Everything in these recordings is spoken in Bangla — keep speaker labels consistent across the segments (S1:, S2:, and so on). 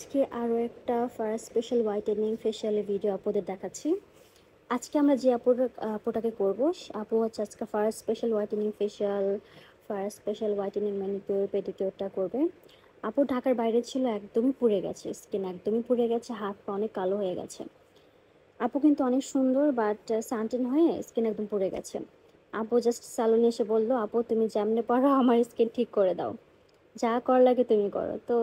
S1: আজকে আরও একটা ফার্স্ট স্পেশাল হোয়াইটেনিং ফেশিয়ালের ভিডিও আপনাদের দেখাচ্ছি। আজকে আমরা যে আপুটাকে করবো, আপু হচ্ছে আজকে first special whitening facial, first special whitening manicure পেডিকিউরটা করবে। আপু ঢাকার বাইরে ছিল, একদমই পুড়ে গেছে, স্কিন একদমই পুড়ে গেছে, হাত পা অনেক কালো হয়ে গেছে। আপু কিন্তু অনেক সুন্দর, বাট সানটেন হয়ে স্কিন একদম পুড়ে গেছে। আপু জাস্ট স্যালুনে এসে বললো, আপু তুমি যেমনে পারো আমার স্কিন ঠিক করে দাও, যা কর লাগে তুমি করো। তো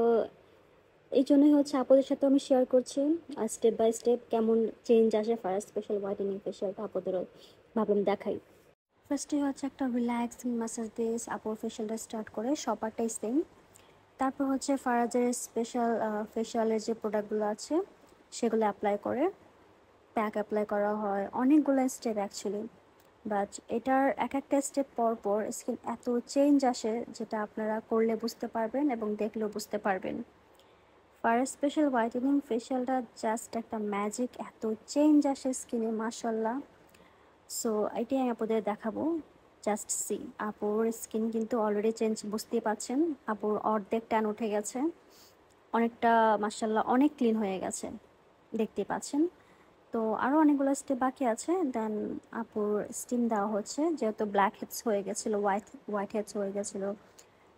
S1: এই জন্যই হচ্ছে আপুদের সাথে আমি শেয়ার করছি আর স্টেপ বাই স্টেপ কেমন চেঞ্জ আসে ফার্স্ট স্পেশাল হোয়াইটেনিং ফেশিয়ালটা আপুদেরও ভাবলাম দেখাই। ফার্স্টে হচ্ছে একটা রিল্যাক্সিং ম্যাসাজ দিয়ে আপুর ফেশিয়ালটা স্টার্ট করে, সবারটাই সেম। তারপর হচ্ছে ফারাজের স্পেশাল ফেশিয়ালের যে প্রোডাক্টগুলো আছে সেগুলো অ্যাপ্লাই করে, প্যাক অ্যাপ্লাই করা হয়, অনেকগুলো স্টেপ অ্যাকচুয়ালি। বাট এটার এক একটা স্টেপ পর পর স্কিন এত চেঞ্জ আসে, যেটা আপনারা করলে বুঝতে পারবেন এবং দেখলেও বুঝতে পারবেন। ফার্স্ট স্পেশাল হোয়াইটেনিং ফেশিয়ালটা জাস্ট একটা ম্যাজিক, এত চেঞ্জ আসে স্কিনে মাশাল্লাহ। সো এটাই আমি আপনাদের দেখাবো, জাস্ট সি। আপুর স্কিন কিন্তু অলরেডি চেঞ্জ, বুঝতেই পাচ্ছেন আপুর অর্ধেক ট্যান উঠে গেছে, অনেকটা মাশাল্লাহ অনেক ক্লিন হয়ে গেছে, দেখতেই পাচ্ছেন। তো আরও অনেকগুলো স্টেপ বাকি আছে। দেন আপুর স্টিম দেওয়া হচ্ছে, যেহেতু ব্ল্যাক হেডস হয়ে গেছিলো, হোয়াইট হেডস হয়ে গেছিলো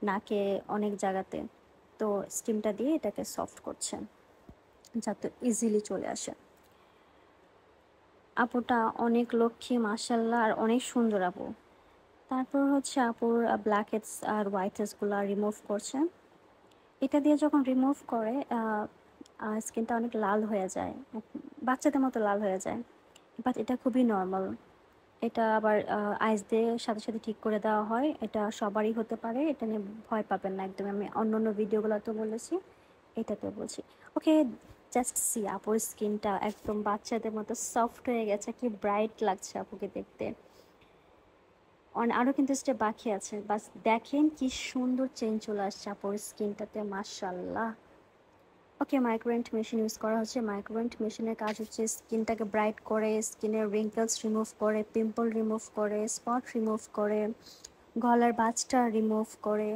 S1: নাকে অনেক জায়গাতে। তো স্টিমটা দিয়ে এটাকে সফট করছে যাতে ইজিলি চলে আসে। আপুটা অনেক লক্ষ্মী মাশাল্লাহ, আর অনেক সুন্দর আপু। তারপর হচ্ছে আপুর black heads are white হেডসগুলো remove করছে। এটা দিয়ে যখন রিমুভ করে স্কিনটা অনেক লাল হয়ে যায়, বাচ্চাদের মতো লাল হয়ে যায়, বাট এটা খুবই নর্মাল। এটা আবার আইস দিয়ে সাথে সাথে ঠিক করে দেওয়া হয়, এটা সবারই হতে পারে, এটা নিয়ে ভয় পাবেন না একদম। আমি অন্য অন্য ভিডিওগুলোতেও বলেছি, এটাতে বলছি। ওকে, জাস্ট সি আপুর স্কিনটা একদম বাচ্চাদের মতো সফট হয়ে গেছে, কি ব্রাইট লাগছে আপুকে দেখতে। আরও কিন্তু স্টেপ বাকি আছে, বাস দেখেন কি সুন্দর চেঞ্জ চলে আসছে আপুর স্কিনটাতে মাশাল্লাহ। ওকে, মাইক্রোওয়েভ মেশিন ইউজ করা হচ্ছে। মাইক্রোওয়েভ মেশিনের কাজ হচ্ছে স্কিনটাকে ব্রাইট করে, স্কিনের রিঙ্কেলস রিমুভ করে, পিম্পল রিমুভ করে, স্পট রিমুভ করে, গলার ভাঁজটা রিমুভ করে।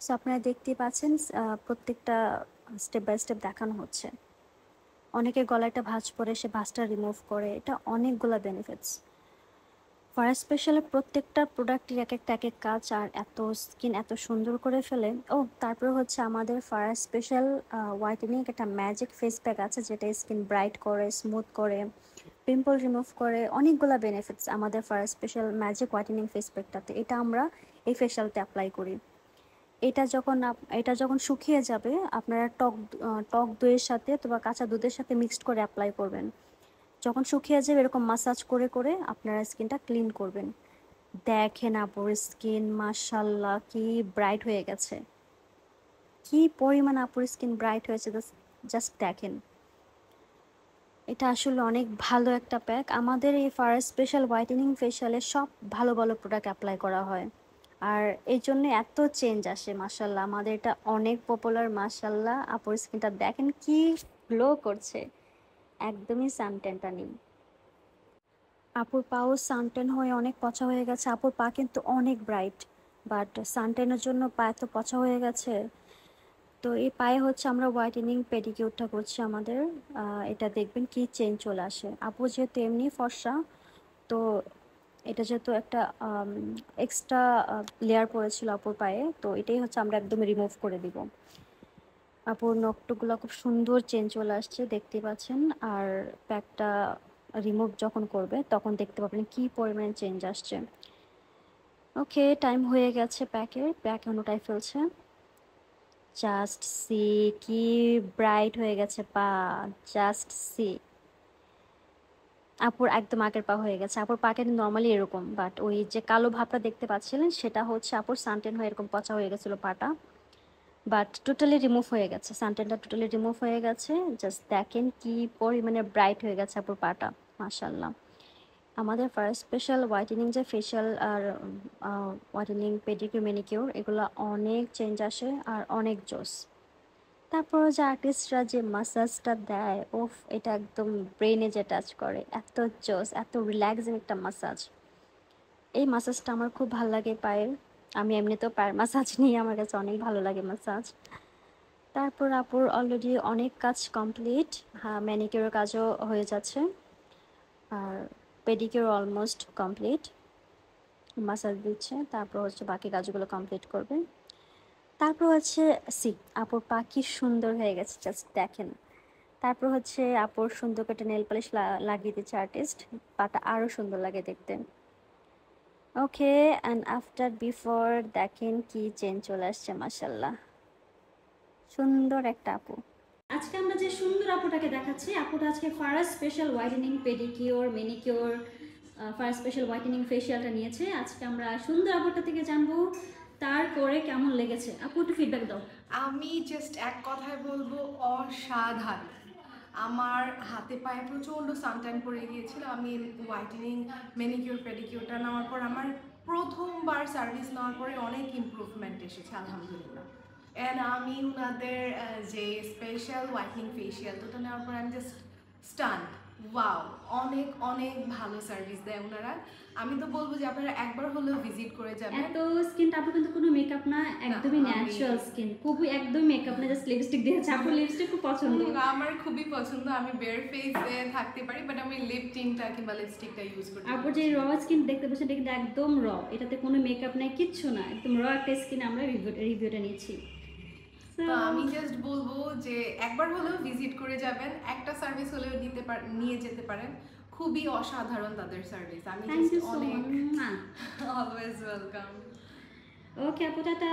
S1: সো আপনারা দেখতেই পাচ্ছেন, প্রত্যেকটা স্টেপ বাই স্টেপ দেখানো হচ্ছে। অনেকের গলায় একটা ভাঁজ পড়ে, সে ভাঁজটা রিমুভ করে, এটা অনেকগুলো বেনিফিটস। ফার্স্ট স্পেশালের প্রত্যেকটা প্রোডাক্টের এক একটা এক এক কাজ, আর এত স্কিন এত সুন্দর করে ফেলে। তারপরে হচ্ছে আমাদের ফার্স্ট স্পেশাল হোয়াইটেনিং একটা ম্যাজিক ফেস প্যাক আছে, যেটা স্কিন ব্রাইট করে, স্মুথ করে, পিম্পল রিমুভ করে, অনেকগুলো বেনিফিটস আমাদের first special magic whitening face প্যাকটাতে। এটা আমরা এই ফেশিয়ালতে অ্যাপ্লাই করি। এটা যখন শুকিয়ে যাবে, আপনারা টক দইয়ের সাথে অথবা কাঁচা দুধের সাথে মিক্সড করে অ্যাপ্লাই করবেন। যখন শুকিয়ে যাবে এরকম মাসাজ করে করে আপনারা স্কিনটা ক্লিন করবেন। দেখেন আপুর স্কিন মাশাল্লাহ কি ব্রাইট হয়ে গেছে, কি পরিমাণ আপুর স্কিন ব্রাইট হয়েছে, জাস্ট দেখেন। এটা আসলে অনেক ভালো একটা প্যাক। আমাদের এই ফার্স্ট স্পেশাল হোয়াইটেনিং ফেশিয়ালে সব ভালো ভালো প্রোডাক্ট অ্যাপ্লাই করা হয়, আর এই জন্য এত চেঞ্জ আসে মাশাল্লাহ। আমাদের এটা অনেক পপুলার মাশাল্লাহ। আপুর স্কিনটা দেখেন কি গ্লো করছে, একদমই সানটেনটা নেই। আপুর পাও সানটেন হয়ে অনেক পচা হয়ে গেছে। আপুর পা কিন্তু অনেক ব্রাইট, বাট সানটেনের জন্য পা এত পচা হয়ে গেছে। তো এই পায়ে হচ্ছে আমরা হোয়াইটেনিং পেডিকিউরটা করছি আমাদের। এটা দেখবেন কি চেঞ্জ চলে আসে। আপু যেহেতু এমনি ফর্সা, তো এটা যেহেতু একটা এক্সট্রা লেয়ার পড়েছিল আপুর পায়ে, তো এটাই হচ্ছে আমরা একদম রিমুভ করে দিব। আপুর নখটুকগুলো খুব সুন্দর চেঞ্জ চলে আসছে, দেখতে পাচ্ছেন। আর প্যাকটা রিমুভ যখন করবে তখন দেখতে পাবেন কি পরিমাণে চেঞ্জ আসছে। ওকে, টাইম হয়ে গেছে প্যাক এখন ওটাই ফেলছে। জাস্ট সি কি ব্রাইট হয়ে গেছে পা, জাস্ট সি। আপুর একদম আগের পা হয়ে গেছে। আপুর পা কিন্তু নর্মালি এরকম, বাট ওই যে কালো ভাবটা দেখতে পাচ্ছিলেন সেটা হচ্ছে আপুর সানটেন হয়ে এরকম পচা হয়ে গেছিলো পাটা, বাট টোটালি রিমুভ হয়ে গেছে, সানটেনটা টোটালি রিমুভ হয়ে গেছে। জাস্ট দেখেন কি পরিমাণে ব্রাইট হয়ে গেছে আপুর পাটা মাশাল্লাহ। আমাদের ফার্স্ট স্পেশাল হোয়াইটেনিং যে ফেশিয়াল আর হোয়াইটেনিং পেডিকিউর ম্যানিকিউর, এগুলো অনেক চেঞ্জ আসে আর অনেক জোস। তারপর যে আর্টিস্টরা যে মাসাজটা দেয়, ওফ, এটা একদম ব্রেনে যে টাচ করে, এত জোস, এত রিল্যাক্সিং একটা মাসাজ। এই মাসাজটা আমার খুব ভালো লাগে পায়ের। আমি এমনিতেও পায়ের মাসাজ নিয়ে, আমার কাছে অনেক ভালো লাগে মাসাজ। তারপর আপুর অলরেডি অনেক কাজ কমপ্লিট। হ্যাঁ, ম্যানিকিউরের কাজও হয়ে যাচ্ছে, আর পেডিকিউর অলমোস্ট কমপ্লিট। মাসাজ দিচ্ছে, তারপর হচ্ছে বাকি কাজগুলো কমপ্লিট করবে। তারপর হচ্ছে সি আপুর পা কি সুন্দর হয়ে গেছে, জাস্ট দেখেন। তারপর হচ্ছে আপুর সুন্দর করে নেল পালিশ লাগিয়ে দিচ্ছে আর্টিস্ট, পাটা আরও সুন্দর লাগে দেখতে। ওকে, অ্যান্ড আফটার বিফোর দেখেন কি চেঞ্জ চলে আসছে, মাসাল্লাহ সুন্দর একটা আপু। আজকে আমরা যে সুন্দর আপুটাকে দেখাচ্ছি, আপুটা আজকে first special whitening pedicure manicure, first special whitening ফেশিয়ালটা নিয়েছে। আজকে আমরা সুন্দর আপুটা থেকে জানবো তার করে কেমন লেগেছে। আপু একটু ফিডব্যাক দাও।
S2: আমি জাস্ট এক কথায় বলবো অসাধারণ। আমার হাতে পায়ে প্রচণ্ড সানট্যান পড়ে গিয়েছিল। আমি হোয়াইটেনিং ম্যানিকিউর পেডিকিউরটা নেওয়ার পর আমার প্রথমবার সার্ভিস নেওয়ার পরে অনেক ইমপ্রুভমেন্ট এসেছে আলহামদুলিল্লাহ। অ্যান্ড আমি ওনাদের যে স্পেশাল হোয়াইটেনিং ফেশিয়াল ওটা নেওয়ার পর আমি জাস্ট স্টান্ট। ওয়াও, অনেক অনেক ভালো সার্ভিস দেয় ওনারা। আমি তো বলবো যে আপনারা একবার হলেও ভিজিট করে যাবেন।
S1: এত স্কিনটা আপু কিন্তু কোনো মেকআপ না, একদমই ন্যাচারাল স্কিন, খুবই একদম মেকআপ না, জাস্ট লিপস্টিক দিয়েছে। আপুর লিপস্টিক খুব পছন্দ।
S2: আমার খুবই পছন্দ, আমি বেয়ার ফেসে থাকতে পারি, বাট আমি লিপ টিনটা কিংবা লিপস্টিকটা ইউজ করি।
S1: আপুর যে র স্কিন দেখতে পাচ্ছেন, এটা কিন্তু একদম র, এটাতে কোনো মেকআপ নাই, কিচ্ছু না, একদম র একটা স্কিন আমরা রিভিউটা নিচ্ছি।
S2: তো আমি জাস্ট বলবো যে একবার হলেও ভিজিট করে যাবেন, একটা সার্ভিস হলেও নিয়ে যেতে পারেন। খুবই অসাধারণ তাদের সার্ভিস। আমি জাস্ট অনেক অলওয়েজ ওয়েলকাম।
S1: ওকে আপু, টাটা।